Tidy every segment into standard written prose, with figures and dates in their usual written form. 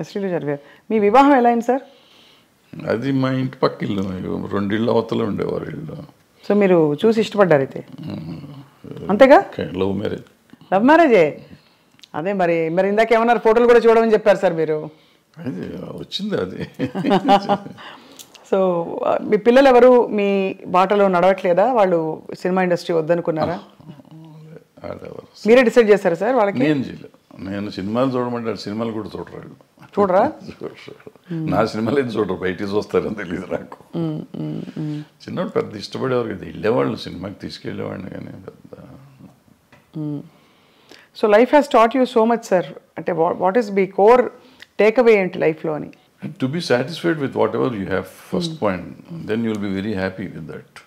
ఎస్టీలో చదివారు. మీ వివాహం ఎలా అయింది సార్? అది మా ఇంటి పక్క ఇల్లు, 2 ఇళ్ళు అవతల ఉండేవారు ఇల్లు. సో మీరు చూసి ఇష్టపడ్డారు అయితే, అంతేగా? Love marriage. లవ్ మ్యారేజే. అదే మరి ఇందాక ఏమన్నారు, ఫోటోలు కూడా చూడమని చెప్పారు సార్ మీరు. అది వచ్చింది అది. సో మీ పిల్లలు ఎవరు మీ బాటలో నడవట్లేదా? వాళ్ళు సినిమా ఇండస్ట్రీ వద్దనుకున్నారా? మీరే డిసైడ్ చేశారా సార్ వాళ్ళకి? నేను సినిమాలు చూడమంటే సినిమాలు కూడా చూడరు. చూడరా? నా సినిమాలు ఏం చూడరు, బయటికి చూస్తారని తెలియదు నాకు. చిన్నప్పుడు పెద్ద ఇష్టపడేవారు కదా, వెళ్ళేవాళ్ళు సినిమాకి తీసుకెళ్ళేవాడిని కానీ పెద్ద. So life has taught you so much sir. అంటే what is me core take away ఏంటి లైఫ్లో అని? To be satisfied with whatever you have first point, then you will be very happy with that.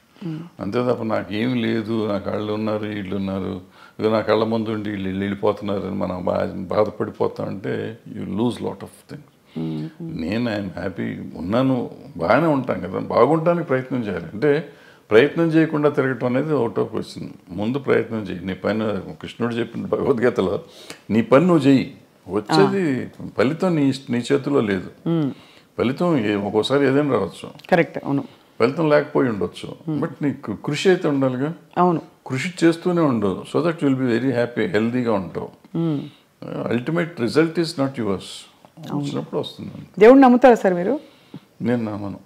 అంతే తప్ప నాకేం లేదు, నా కళ్ళు ఉన్నారు వీళ్ళు ఉన్నారు, ఇక నా కళ్ళ ముందు ఉండి వీళ్ళు వెళ్ళిపోతున్నారు అని మనం బాధపడిపోతాం అంటే you lose lot of things. నేను ఐఎమ్ హ్యాపీ ఉన్నాను, బాగానే ఉంటాను కదా. బాగుంటానికి ప్రయత్నం చేయాలి. అంటే ప్రయత్నం చేయకుండా తిరగటం అనేది అవుట్ ఆఫ్ క్వశ్చన్. ముందు ప్రయత్నం చేయి. నీ పని, కృష్ణుడు చెప్పిన భగవద్గీతలో, నీ పని నువ్వు చెయ్యి, వచ్చేది ఫలితం నీ చేతిలో లేదు. ఫలితం ఒక్కోసారి ఏదైనా రావచ్చు, కరెక్ట్, అవును. ఫలితం లేకపోయి ఉండొచ్చు, బట్ నీకు కృషి అయితే ఉండాలిగా. అవును, కృషి చేస్తూనే ఉండవు. So that will be very happy, హెల్దీగా ఉంటావు. Ultimate result is not yours. వచ్చినప్పుడు వస్తుంది. దేవుడిని నమ్ముతారా సార్ మీరు? నేను నమ్మను.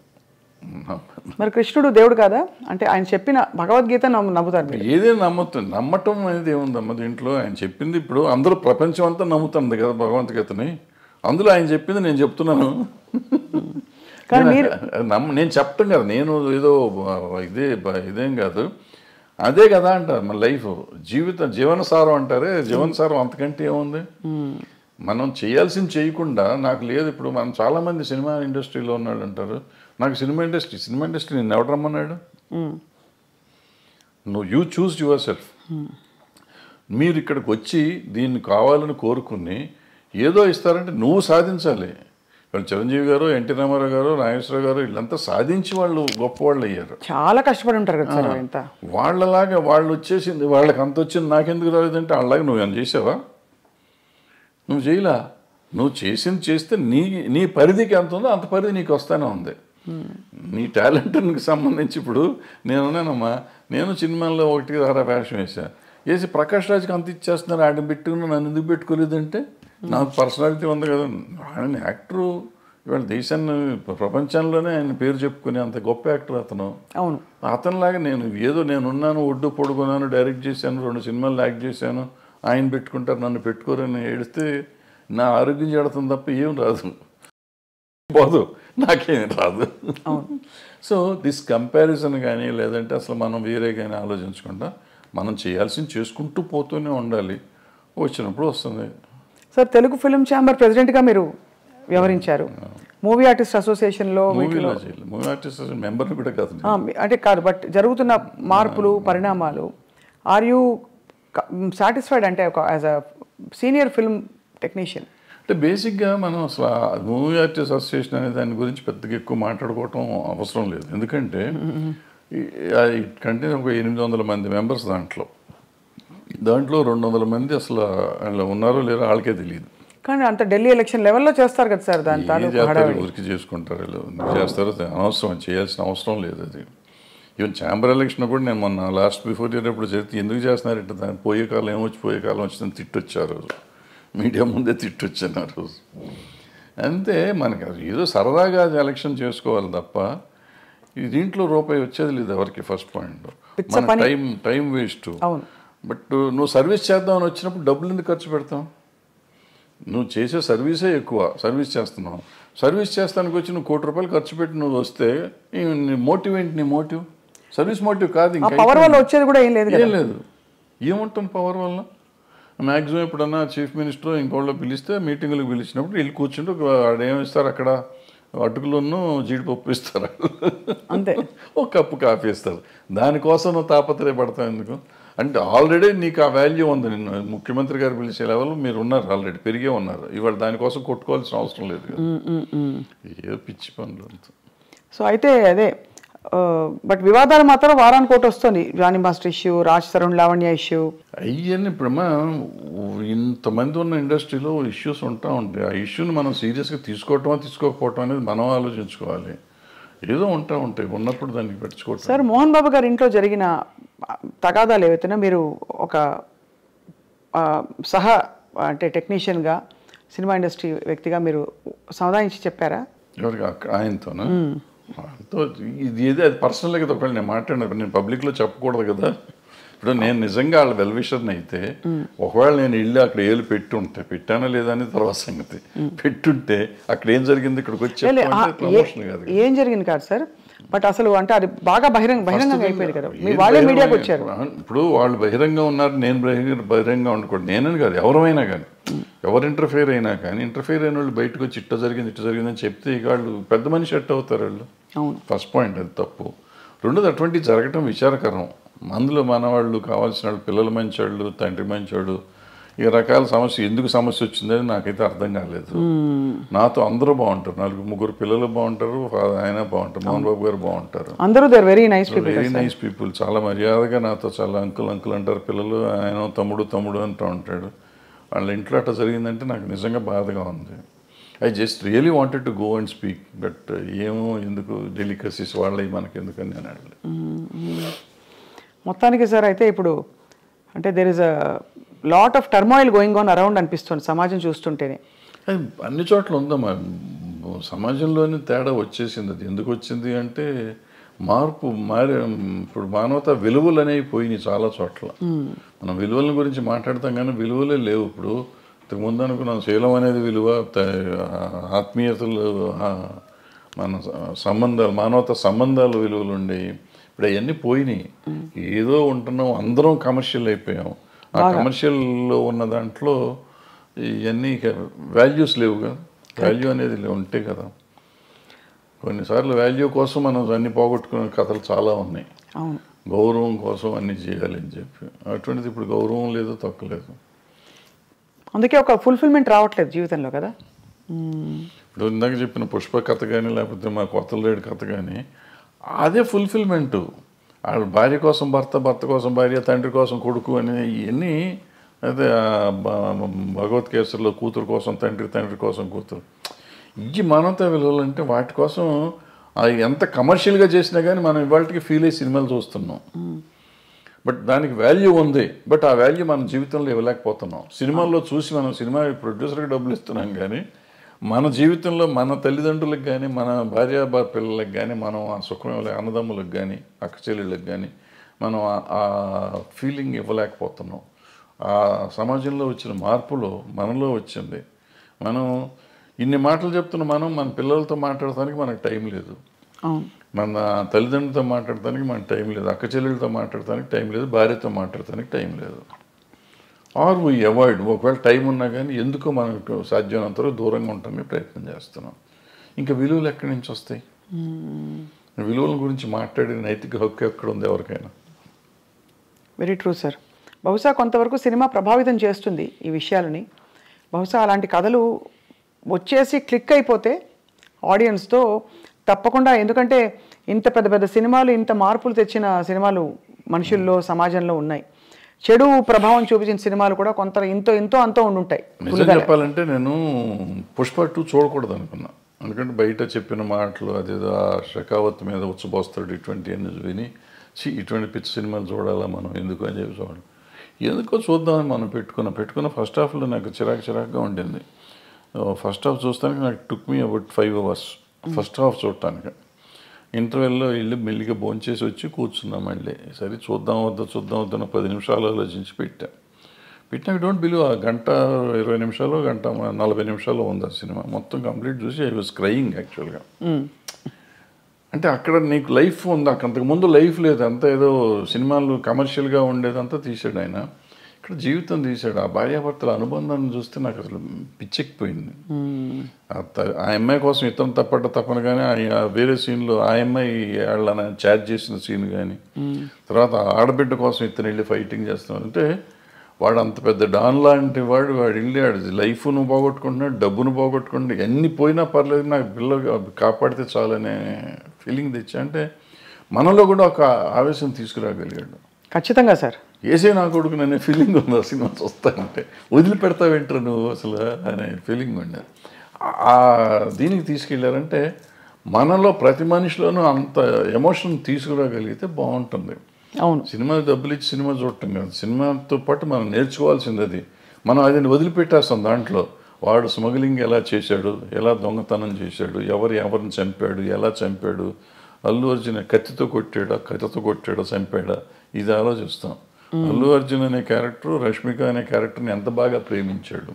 మరి కృష్ణుడు దేవుడు కాదా? అంటే ఆయన చెప్పిన భగవద్గీత నమ్ముతారు? ఏదైనా నమ్మటం అనేది ఏముందమ్మా దీంట్లో. ఆయన చెప్పింది ఇప్పుడు అందరూ ప్రపంచం అంతా నమ్ముతుంది కదా భగవద్గీతని. అందులో ఆయన చెప్పింది నేను చెప్తున్నాను. నేను చెప్పటం కదా, నేను ఏదో ఇదేం కాదు, అదే కదా అంటారు మన లైఫ్. జీవనసారం అంటారే, జీవనసారం అంతకంటే ఏముంది. మనం చేయాల్సింది చేయకుండా నాకు లేదు. ఇప్పుడు మనం చాలామంది సినిమా ఇండస్ట్రీలో ఉన్నాడు అంటారు, నాకు సినిమా ఇండస్ట్రీ నేను ఎవడు రమ్మన్నాడు? You choose your self. మీరు ఇక్కడికి వచ్చి దీన్ని కావాలని కోరుకుని ఏదో ఇస్తారంటే నువ్వు సాధించాలి. వాళ్ళు చిరంజీవి గారు, ఎన్టీ రామారావు గారు, నాగేశ్వరరావు గారు వీళ్ళంతా సాధించి వాళ్ళు గొప్పవాళ్ళు అయ్యారు. చాలా కష్టపడి ఉంటారు కదా సార్. ఇంత వాళ్ళలాగా వాళ్ళు వచ్చేసింది, వాళ్ళకి అంత వచ్చింది నాకెందుకు రాలేదంటే వాళ్ళలాగా నువ్వు ఏమైనా చేసావా? నువ్వు చేయలా. నువ్వు చేసింది చేస్తే నీ పరిధికి ఎంత ఉందో అంత పరిధి నీకు వస్తానే ఉంది. నీ టాలెంట్కి సంబంధించి ఇప్పుడు నేనున్నానమ్మా, నేను సినిమాల్లో 1 వేషం వేసి ప్రకాష్ రాజ్కి అంత ఇచ్చేస్తున్నారు, ఆడిని పెట్టుకుని నన్ను ఎందుకు పెట్టుకోలేదంటే నాకు పర్సనాలిటీ ఉంది కదా. ఆయన యాక్టరు, ఇవాళ దేశాన్ని ప్రపంచంలోనే ఆయన పేరు చెప్పుకునే అంత గొప్ప యాక్టర్ అతను. అవును, అతనిలాగా నేనున్నాను, ఒడ్డు పొడుగున్నాను, డైరెక్ట్ చేశాను, 2 సినిమాలు యాక్ట్ చేశాను, ఆయన పెట్టుకుంటారు నన్ను పెట్టుకోరని ఏడిస్తే నా ఆరోగ్యం చెడుతుంది తప్ప ఏం రాదు, పోదు, నాకేం రాదు. సో దిస్ కంపారిజన్ కానీ లేదంటే అసలు మనం వేరే కానీ ఆలోచించకుండా మనం చేయాల్సింది చేసుకుంటూ పోతూనే ఉండాలి. వచ్చినప్పుడు వస్తుంది. సార్ తెలుగు ఫిల్మ్ ఛాంబర్ ప్రెసిడెంట్గా మీరు వ్యవహరించారు. మూవీ ఆర్టిస్ట్ అసోసియేషన్లో మూవీ ఆర్టిస్ట్ మెంబర్ని కూడా కాదు అంటే కాదు, బట్ జరుగుతున్న మార్పులు పరిణామాలు, ఆర్ యూ సాటిస్ఫైడ్? అంటే ఒక as a senior film technician అంటే బేసిక్గా మనం అసలు మూవీ ఆర్టిస్ట్ అసోసియేషన్ అనే దాని గురించి పెద్దగా ఎక్కువ మాట్లాడుకోవటం అవసరం లేదు. ఎందుకంటే కంటే ఒక 800 మంది మెంబర్స్ దాంట్లో 200 మంది అసలు ఉన్నారో లేరో వాళ్ళకే తెలియదు. కానీ అంత ఢిల్లీ ఎలక్షన్ లెవెల్లో చేస్తారు కదా సార్. దాని ఊరికి చేసుకుంటారు, చేస్తారో అనవసరం, చేయాల్సిన అవసరం లేదు. అది ఈవెన్ ఛాంబర్ ఎలక్షన్ కూడా నేను మొన్న లాస్ట్ బిఫోర్ ఇయర్ ఎప్పుడు చేస్తే ఎందుకు చేస్తున్నారంటే దాన్ని పోయే కాలం వచ్చిందని తిట్టొచ్చారు, మీడియా ముందే తిట్టొచ్చాను ఆ రోజు. అంతే, మనకి ఏదో సరదాగా ఎలక్షన్ చేసుకోవాలి తప్ప దీంట్లో రూపాయి వచ్చేది లేదు ఎవరికి. ఫస్ట్ పాయింట్ మన టైం వేస్ట్. బట్ నువ్వు సర్వీస్ చేద్దామని వచ్చినప్పుడు డబ్బులు ఎందుకు ఖర్చు పెడతావు? నువ్వు చేసే సర్వీసే ఎక్కువ, సర్వీస్ చేస్తున్నావు. సర్వీస్ చేస్తానికి వచ్చి నువ్వు ₹1,00,00,000 ఖర్చు పెట్టి నువ్వు వస్తే నీ మోటివ్ ఏంటి? నీ మోటివ్ సర్వీస్ మోటివ్ కాదు. ఇంకా పవర్ వల్ల వచ్చేది కూడా ఏం లేదు. ఏముంటుంది పవర్ వల్ల? మ్యాక్సిమం ఎప్పుడన్నా చీఫ్ మినిస్టర్ ఇంకోళ్ళు పిలిస్తే మీటింగులకు పిలిచినప్పుడు వెళ్ళి కూర్చుంటే ఏమిస్తారు అక్కడ, అటుకులను జీడిపప్పు ఇస్తారు, అంతే, ఒక కప్పు కాఫీ ఇస్తారు. దానికోసం నువ్వు తాపత్రయపడతావు ఎందుకు? అంటే ఆల్రెడీ నీకు ఆ వాల్యూ ఉంది. నిన్ను ముఖ్యమంత్రి గారు పిలిచే లెవెల్ మీరు ఉన్నారు, ఆల్రెడీ పెరిగే ఉన్నారు. ఇవాళ దానికోసం కొట్టుకోవాల్సిన అవసరం లేదు కదా. ఏదో పిచ్చి పనులు అంతా. సో అయితే అదే బట్ వివాదాలు మాత్రం వారానికి ఒకటి వస్తుంది. Jani master issue, Raj Tarun Lavanya issue. అవన్నీ ఇప్పుడు ఇంతమంది ఉన్న ఇండస్ట్రీలో ఇష్యూస్ ఉంటా ఉంటాయి. ఆ ఇష్యూని మనం సీరియస్గా తీసుకోకపోవటం అనేది మనం ఆలోచించుకోవాలి. ఏదో ఉంటాయి ఉన్నప్పుడు దానికి పెట్టుకోవటం. సార్, మోహన్ బాబు గారి ఇంట్లో జరిగిన తగాదాలు ఏవైతేనా మీరు ఒక అంటే టెక్నీషియన్గా, సినిమా ఇండస్ట్రీ వ్యక్తిగా మీరు సమాధానించి చెప్పారా? ఎవరికి? ఆయనతోనా? ఆయనతో ఇది ఏదో అది పర్సనల్గా కదా. ఒకవేళ నేను మాట్లాడినప్పుడు నేను పబ్లిక్లో చెప్పకూడదు కదా. ఇప్పుడు నేను నిజంగా వాళ్ళ వెల్విషర్ని అయితే ఒకవేళ నేను వెళ్ళి అక్కడ ఏళ్ళు పెట్టుంటే, పెట్టానా లేదా అనేది తర్వాత సంగతి, పెట్టుంటే అక్కడ ఏం జరిగింది ఇక్కడికి వచ్చి ప్రమోషన్ కాదు. ఏం జరిగింది కాదు సార్, బట్ అసలు అంటే అది బాగా బహిరంగంగా అయిపోయింది కదా, వాళ్ళే మీడియాకి వచ్చారు. ఇప్పుడు వాళ్ళు బహిరంగంగా ఉన్నారు, నేను బహిరంగంగా ఉండకూడదు. నేనని కాదు, ఎవరైనా కానీ, ఎవరు ఇంటర్ఫేర్ అయినా కానీ, ఇంటర్ఫేర్ అయిన వాళ్ళు బయటకు వచ్చి ఇట్ట జరిగిందని చెప్తే ఇక వాళ్ళు పెద్ద మనిషి ఎట్ అవుతారు వాళ్ళు. ఫస్ట్ పాయింట్ అది తప్పు. రెండోది అటువంటి జరగటం విచారకరం. అందులో మన వాళ్ళు కావాల్సిన వాళ్ళు, పిల్లలు మంచివాళ్ళు, తండ్రి మంచివాడు, ఇక రకాల ఎందుకు సమస్య వచ్చిందని నాకైతే అర్థం కాలేదు. నాతో అందరూ బాగుంటారు, 4-3 పిల్లలు బాగుంటారు, ఆయన బాగుంటారు, మోహన్ బాబు గారు బాగుంటారు, అందరూ వెరీ నైస్ పీపుల్. చాలా మర్యాదగా నాతో చాలా అంకుల్ అంటారు పిల్లలు, ఆయన తమ్ముడు అంటూ ఉంటాడు. వాళ్ళ ఇంట్లో అట్లా జరిగిందంటే నాకు నిజంగా బాధగా ఉంది. I just really wanted to go and speak, but ఏమో ఎందుకు డెలికసీస్ వాళ్ళవి మనకి ఎందుకని నేను అడగలేదు. మొత్తానికి సార్ అయితే ఇప్పుడు అంటే there is a lot of turmoil going on around అనిపిస్తుంది సమాజం చూస్తుంటేనే. అన్ని చోట్ల ఉందమ్మా, సమాజంలోనే తేడా వచ్చేసింది. అది ఎందుకు వచ్చింది అంటే ఇప్పుడు మానవత విలువలు అనేవి పోయినాయి చాలా చోట్ల. మనం విలువల గురించి మాట్లాడతాం కానీ విలువలే లేవు. ఇప్పుడు ఇంతకుముందు అనుకున్నాం శీలం అనేది విలువ, ఆత్మీయతలు, మన సంబంధాలు, మానవత సంబంధాలు విలువలు ఉండేవి. ఇప్పుడు అవన్నీ పోయినాయి. ఏదో ఉంటున్నాం, అందరం కమర్షియల్ అయిపోయాం. ఆ కమర్షియల్లో ఉన్న దాంట్లో ఇవన్నీ వాల్యూస్ లేవుగా. వాల్యూ అనేది ఉంటే కదా. కొన్నిసార్లు వాల్యూ కోసం మనం అన్ని పోగొట్టుకునే కథలు చాలా ఉన్నాయి. గౌరవం కోసం అన్ని చేయాలని చెప్పి, అటువంటిది ఇప్పుడు గౌరవం లేదు, తక్కువలేదు. అందుకే ఒక ఫుల్ఫిల్మెంట్ రావట్లేదు జీవితంలో కదా. ఇప్పుడు ఇందాక చెప్పిన పుష్ప కథ కానీ, లేకపోతే మా కొత్త లేడి కథ కానీ, అదే ఫుల్ఫిల్మెంటు. వాళ్ళ భార్య కోసం భర్త, భర్త కోసం భార్య, తండ్రి కోసం కొడుకు అని ఇవన్నీ. అదే భగవద్గీతలో కూతురు కోసం తండ్రి, తండ్రి కోసం కూతురు. ఈ మానవతా విలువలు అంటే వాటి కోసం ఎంత కమర్షియల్గా చేసినా కానీ మనం ఇవాళకి ఫీల్ అయ్యి సినిమాలు చూస్తున్నాం. బట్ దానికి వాల్యూ ఉంది, బట్ ఆ వాల్యూ మన జీవితంలో ఇవ్వలేకపోతున్నాం. సినిమాల్లో చూసి మనం సినిమా ప్రొడ్యూసర్కి డబ్బులు ఇస్తున్నాం కానీ మన జీవితంలో మన తల్లిదండ్రులకు కానీ, మన భార్య పిల్లలకు కానీ మనం ఆ సుఖం అన్నదమ్ములకు కానీ, అక్క చెల్లెళ్ళకి కానీ మనం ఆ ఫీలింగ్ ఇవ్వలేకపోతున్నాం. ఆ సమాజంలో వచ్చిన మార్పులో మనలో వచ్చింది. మనం ఇన్ని మాటలు చెప్తున్న మనం మన పిల్లలతో మాట్లాడటానికి మనకు టైం లేదు, మన తల్లిదండ్రులతో మాట్లాడటానికి మనకు టైం లేదు, అక్క చెల్లెళ్ళతో మాట్లాడటానికి టైం లేదు, భార్యతో మాట్లాడటానికి టైం లేదు. Are we avoid. ఒకవేళ టైం ఉన్నా కానీ ఎందుకో మనకు సాధ్యమైనంత వరకు దూరంగా ఉండటానికి ప్రయత్నం చేస్తున్నాం. ఇంకా విలువలు ఎక్కడి నుంచి వస్తాయి? విలువల గురించి మాట్లాడే నైతిక హక్కు ఎక్కడ ఉంది ఎవరికైనా? Very true sir. బహుశా కొంతవరకు సినిమా ప్రభావితం చేస్తుంది ఈ విషయాలని. బహుశా అలాంటి కథలు వచ్చేసి క్లిక్ అయిపోతే ఆడియన్స్తో తప్పకుండా, ఎందుకంటే ఇంత పెద్ద పెద్ద సినిమాలు, ఇంత మార్పులు తెచ్చిన సినిమాలు మనుషుల్లో, సమాజంలో ఉన్నాయి. చెడు ప్రభావం చూపించిన సినిమాలు కూడా కొంత ఎంతో అంతో ఉండుంటాయి. నిజం చెప్పాలంటే నేను పుష్ప 2 చూడకూడదు అనుకున్నా. ఎందుకంటే బయట చెప్పిన మాటలు, అదేదో ఆ షెకావత్ మీద ఉచ్చబోస్తాడు, ఇటువంటి అన్ని విని ఇటువంటి పిచ్చి సినిమాలు చూడాలా మనం ఎందుకు అని చెప్పి చూడాలి. ఎందుకో చూద్దామని మనం పెట్టుకున్న ఫస్ట్ హాఫ్లో నాకు చిరాకుగా ఉండింది. ఫస్ట్ హాఫ్ చూస్తానికి నాకు took me about 5 hours first half చూడటానికి. ఇంటర్వెల్లో వెళ్ళి మెల్లిగా భోంచేసి వచ్చి కూర్చున్నాం. మళ్ళీ సరే చూద్దాం వద్దా 10 నిమిషాలు ఆలోచించి పెట్టినా డోంట్ బిలీవ్, ఆ 1:20 నిమిషాలు, 1:40 నిమిషాలు ఉంది ఆ సినిమా. మొత్తం కంప్లీట్ చూసి ఐ వాజ్ క్రయింగ్ యాక్చువల్గా. అంటే అక్కడ నీకు లైఫ్ ఉంది, అంతకుముందు లైఫ్ లేదు, అంతా ఏదో సినిమాలు కమర్షియల్గా ఉండేదంతా తీసాడు ఆయన. ఇక్కడ జీవితం తీశాడు. ఆ భార్యాభర్తల అనుబంధాన్ని చూస్తే నాకు అసలు పిచ్చెక్కిపోయింది. ఆ అమ్మాయి కోసం ఇతను తప్పన కానీ వేరే సీన్లో ఆ అమ్మాయి వాళ్ళని చాట్ చేసిన సీన్ కానీ, తర్వాత ఆడబిడ్డ కోసం ఇతను వెళ్ళి ఫైటింగ్ చేస్తున్నాడు. అంటే వాడు అంత పెద్ద డాన్ లాంటి వాడు వెళ్ళి లైఫ్ను పోగొట్టుకుంటున్నాడు, డబ్బును పోగొట్టుకుంటున్నాడు, ఎన్ని పోయినా పర్లేదు నాకు పిల్లలు కాపాడితే చాలనే ఫీలింగ్ తెచ్చా. అంటే మనలో కూడా ఒక ఆవేశం తీసుకురాగలిగాడు. ఖచ్చితంగా సార్. ఏసే నా కొడుకు అనే ఫీలింగ్ ఉంది ఆ సినిమా చూస్తానంటే. వదిలిపెడతావేంటారు నువ్వు అసలు అనే ఫీలింగ్ ఉండే. దీనికి తీసుకెళ్ళారంటే మనలో ప్రతి మనిషిలోనూ అంత ఎమోషన్ తీసుకురాగలిగితే బాగుంటుంది. అవును, సినిమా డబ్బులు ఇచ్చి సినిమా చూడటం కాదు, సినిమాతో పాటు మనం నేర్చుకోవాల్సింది అది. మనం అది వదిలిపెట్టేస్తాం. దాంట్లో వాడు స్మగ్లింగ్ ఎలా చేశాడు, ఎలా దొంగతనం చేశాడు, ఎవరిని చంపాడు, ఎలా చంపాడు, అల్లు అర్జున్ కత్తితో కొట్టాడా చంపాడా, ఇది ఆలోచిస్తాం. అల్లు అర్జున్ అనే క్యారెక్టర్ రష్మిక అనే క్యారెక్టర్ని ఎంత బాగా ప్రేమించాడు,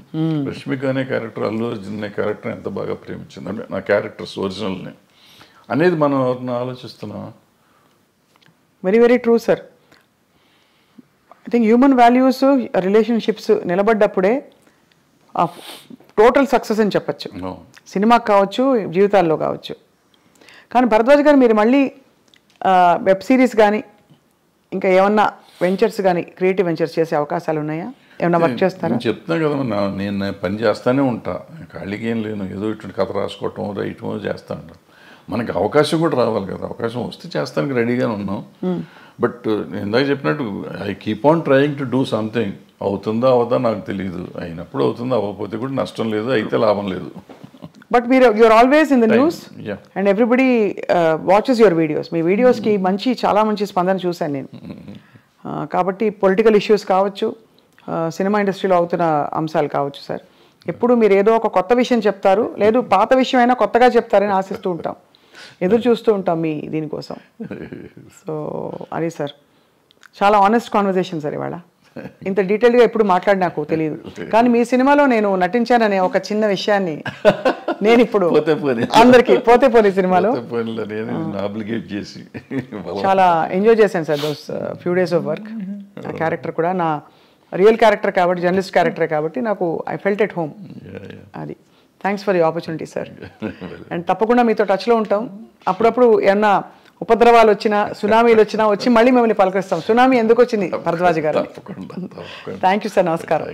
రష్మిక అనే క్యారెక్టర్ అల్లు అర్జున్ అనే క్యారెక్టర్ని ఎంత బాగా ప్రేమించింది, అంటే నా క్యారెక్టర్స్ ఒరిజినల్ని అనేది మనం ఎవరిని ఆలోచిస్తున్నాం. Very very true sir. I think human values, relationships నిలబడ్డప్పుడే టోటల్ సక్సెస్ అని చెప్పచ్చు. సినిమాకి కావచ్చు, జీవితాల్లో కావచ్చు. కానీ భరద్వాజ్ గారు మీరు మళ్ళీ వెబ్ సిరీస్ కానీ ఇంకా ఏమన్నా వెంచర్స్ కానీ క్రియేటివ్ వెంచర్స్ చేసే అవకాశాలు ఉన్నాయా? ఏమన్నా వర్క్ చేస్తారా? చెప్తున్నా కదా, నేను పని చేస్తానే ఉంటా, ఖాళీకి ఏం లేను. ఏదో ఇటువంటి కథ రాసుకోవటం రైటమో చేస్తా ఉంటాను. మనకి అవకాశం కూడా రావాలి కదా, అవకాశం వస్తే చేస్తానికి రెడీగానే ఉన్నాం. బట్ నేను ఇందాక చెప్పినట్టు I keep on trying to do something. అవుతుందా అవదా నాకు తెలియదు, అయినప్పుడు అవుతుందా, అవ్వకపోతే కూడా నష్టం లేదు, అయితే లాభం లేదు. But you're always in the news and everybody watches your videos. మీ వీడియోస్కి చాలా మంచి స్పందన చూశాను నేను. కాబట్టి పొలిటికల్ ఇష్యూస్ కావచ్చు, సినిమా ఇండస్ట్రీలో అవుతున్న అంశాలు కావచ్చు సార్, ఎప్పుడు మీరు ఏదో ఒక కొత్త విషయం చెప్తారు, లేదు పాత విషయం అయినా కొత్తగా చెప్తారని ఆశిస్తూ ఉంటాం, ఎదురు చూస్తూ ఉంటాం మీ దీనికోసం. సో అది సార్, చాలా ఆనెస్ట్ కాన్వర్జేషన్ సార్ ఇవాళ. ఇంత డీటెయిల్గా ఎప్పుడు మాట్లాడి నాకు తెలియదు, కానీ మీ సినిమాలో నేను నటించాననే ఒక చిన్న విషయాన్ని నేను ఇప్పుడు అందరికీ పోతే పోనీ సినిమాలో చాలా ఎంజాయ్ చేశాను sir. Those few days of work. ఆ క్యారెక్టర్ కూడా నా రియల్ క్యారెక్టర్ కాబట్టి, జర్నలిస్ట్ క్యారెక్టరే కాబట్టి నాకు ఐ ఫెల్ట్ ఎట్ హోమ్. అది thanks for the opportunity sir. And తప్పకుండా మీతో టచ్లో ఉంటాం. అప్పుడప్పుడు ఏమన్నా ఉపద్రవాలు వచ్చినా, సునామీలు వచ్చినా వచ్చి మళ్ళీ మిమ్మల్ని పలకరిస్తాం. సునామీ ఎందుకు వచ్చింది భరద్వాజ్ గారు? Thank you sir. నమస్కారం.